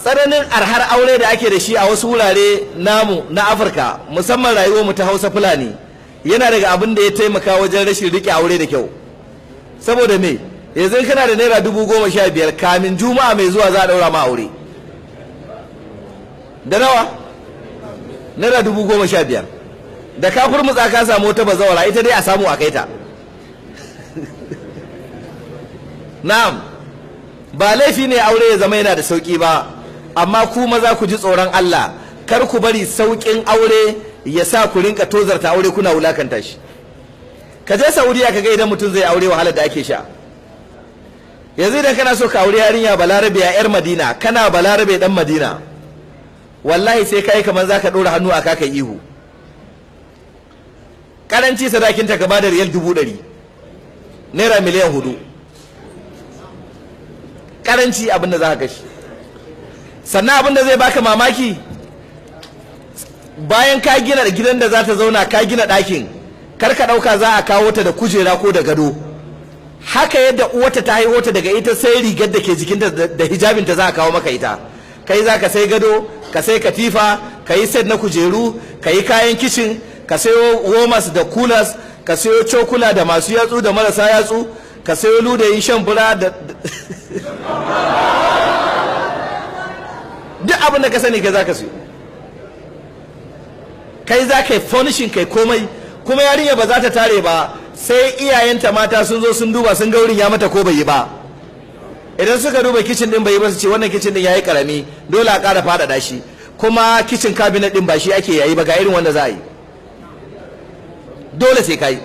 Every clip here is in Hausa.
tsananin arhar aure da ake da shi a wasu wurare namu na Afirka, musamman rayuwar mu ta Hausa Fulani, yana daga abin da ya taimaka wajen rashin rike aure da kyau. Saboda me? Yanzu kana da naira 15,000 kamin juma'a mai zuwa za a daura ma aure. Da nawa? Naira 15,000. Da ka furmutsa ka samu wata bazawara, ita dai a samu a kaita. Na'am, ba laifi ne aure ya zama yana da sauki ba, amma ku maza ku ji tsoron Allah, kar ku bari saukin aure ya sa ku rinka tozarta aure kuna wulakanta shi. Ka je Saudiya ka ga idan mutum zai aure wahalar da ake sha. Yanzu idan kana so ka aure yarinya balarabe a yar Madina, kana balarabe dan Madina, wallahi sai kai kamar zaka dora hannu a kaka ihu. Karanci sadakinta ka bada riyal 100,000, naira miliyan 4. Karanci abin da za ka kashi. Sannan abin da zai baka mamaki, bayan ka gina gidan da za ta zauna, ka gina ɗakin, kar ka ɗauka za a kawo ta da kujera ko da gado. Haka yadda uwata ta haihu ta daga ita sai rigar da ke jikinta da hijabinta za a kawo maka ita. Kai za ka sai gado, ka sai katifa, ka yi set na kujeru, ka yi kayan kicin, ka sayo womas da kulas, ka sayo cokula da masu yatsu da marasa yatsu, ka sayo ludayin shan fura da duk abin da ka sani kai za ka siyo. Kai za ka yi furnishing kai komai, kuma yarinya ba za ta tare ba sai iyayenta mata sun zo sun duba sun ga wurin ya mata ko bai yi ba. Idan suka duba kicin din bai yi ba su ce wannan kicin din yayi karami, dole a ƙara faɗaɗa shi, kuma kicin cabinet din ba shi ake yayi ba, ga irin wanda za a yi. Dole sai ka yi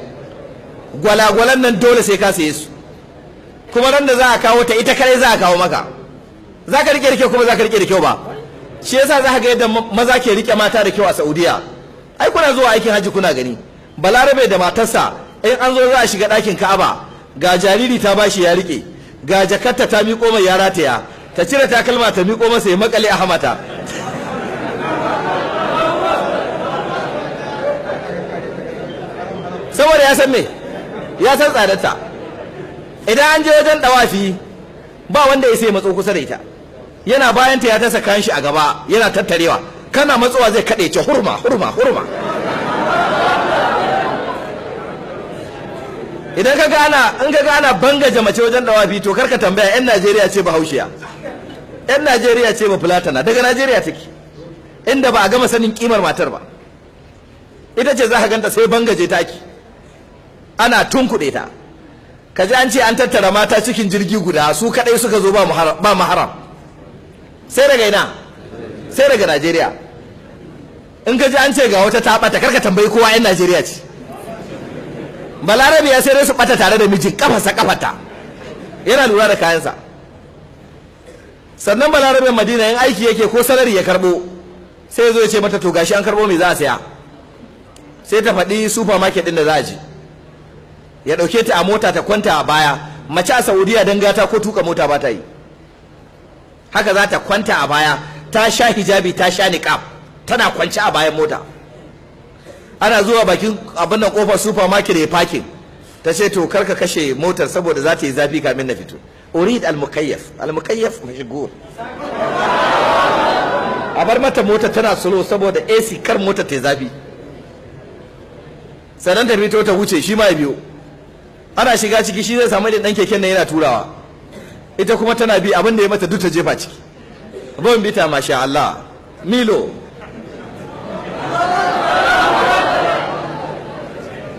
gwalagwalan nan, dole sai ka saye su, kuma ran da za a kawo ta ita kare za a kawo maka. Za ka rike da kyau kuma za ka rike da kyau ba. Shi yasa za ka ga yadda maza ke rike mata da kyau a Saudiya. Ai kuna zuwa aikin hajji kuna gani, balarabe da matarsa in an zo za a shiga ɗakin Ka'aba, ga jariri ta bashi ya rike, ga jakarta ta miƙo mai ya rataya, ta cire takalma ta miƙo masa ya makale a hamata. Saboda ya san me, ya san tsadarta. Idan an je wajen dawafi ba wanda ya sai matso kusa da ita, yana bayanta ya tasa kayan shi a gaba yana tattarewa, kana matsowa zai kaɗe ce hurma hurma hurma. Idan ka gana in ka gana bangaje mace wajen dawafi to karka tambaya, yan Najeriya ce ba haushiya, yan Najeriya ce ba fulatana, daga Najeriya take, inda ba a gama sanin kimar matar ba. Ita ce za ka ganta sai bangaje taki, ana tunkuɗe ta. Ka ji an ce an tattara mata cikin jirgi guda, su kaɗai suka zo ba maharam. Sai daga ina? Sai daga Najeriya. In ka ji an ce ga wata ta ɓata, karka tambayi kowa yan Najeriya ce. Balarabe ya sai dai su ɓata tare da mijin, kafarsa kafarta, yana lura da kayansa. Sannan balarabe Madina yin aiki yake ko salari ya karɓo, sai ya zo ya ce mata to gashi an karɓo me za a saya. Sai ta faɗi supermarket ɗin da za a je, ya ɗauke ta a mota ta kwanta a baya. Mace a Saudiya don gata ko tuka mota ba ta yi, haka za ta kwanta a baya, ta sha hijabi ta sha niqab, tana kwanci a bayan mota. Ana zuwa bakin abin nan kofar supermarket ya parking, ta ce to karka kashe motar saboda za ta yi zafi kamin na fito. Urid al-mukayyaf mashghul. A bar mata motar tana slow saboda AC kar motar ta yi zafi. Sannan ta fito ta wuce, shi ma ya biyo. Ana shiga ciki, shi zai samu da ɗan keken nan yana turawa, ita kuma tana bi, abin da ya mata duk ta jefa ciki. Bon bita masha Allah, Milo,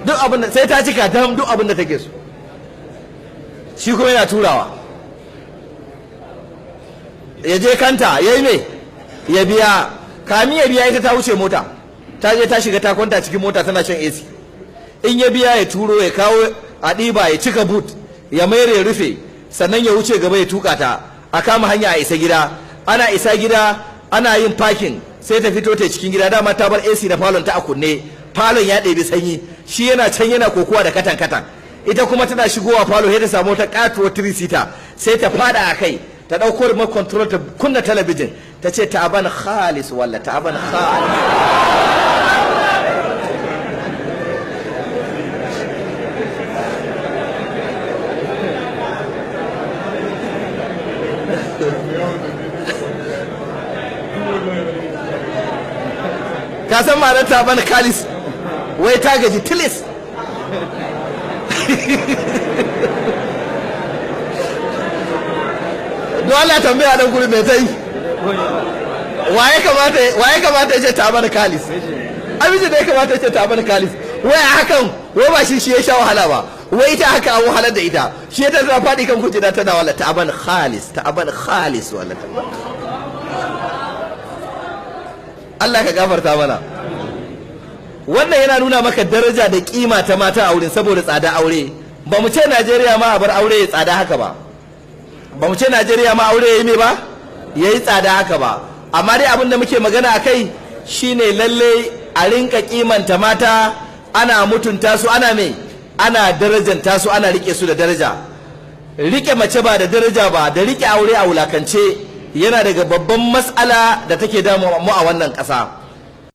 duk abin da sai ta cika ta duk abin da take so, shi kuma yana turawa. Ya je kanta ya yi me, ya biya, kami ya biya ita ta wuce mota, ta je ta shiga ta kwanta cikin mota tana shan AC. In ya biya ya turo ya kawo a ɗiba ya cika boot ya mayar ya rufe, sannan ya wuce gaba ya tuka ta, a kama hanya a isa gida. Ana isa gida ana yin parking, sai ta fito ta cikin gida, dama ta bar AC da falon ta a kunne, falon ya ɗebi sanyi, shi yana can yana kokowa da katan katan, ita kuma tana shigowa falo sai ta samu ta katuwar 3-seater, sai ta fada a kai, ta ɗauko remote control ta kunna talabijin, ta ce ta'aban khalis walla ta'aban khalis. ka san ma'anar taban kalis wai ta gaji tilis don Allah tambaya dan guri mai tai waye kamata ya ce taban kalis abin da ya kamata ya ce taban kalis wai hakan wai ba shi ya sha wahala ba wai ita haka an wahalar da ita shi ta zama faɗi kan kujera tana wala ta'aban khalis wala Allah ka gafarta mana. Wannan yana nuna maka daraja da kima ta mata a wurin saboda tsada aure. Ba mu ce Najeriya ma a bar aure ya tsada haka ba. Ba mu ce Najeriya ma aure yayi me ba? Yayi tsada haka ba. Amma dai abin da muke magana akai shine lalle a rinka kimanta mata, ana mutunta su, ana me? Ana darajanta su, ana rike su da daraja. Rike mace ba da daraja ba, da rike aure a wulakance yana daga babban matsala da take damu mu a wannan ƙasa.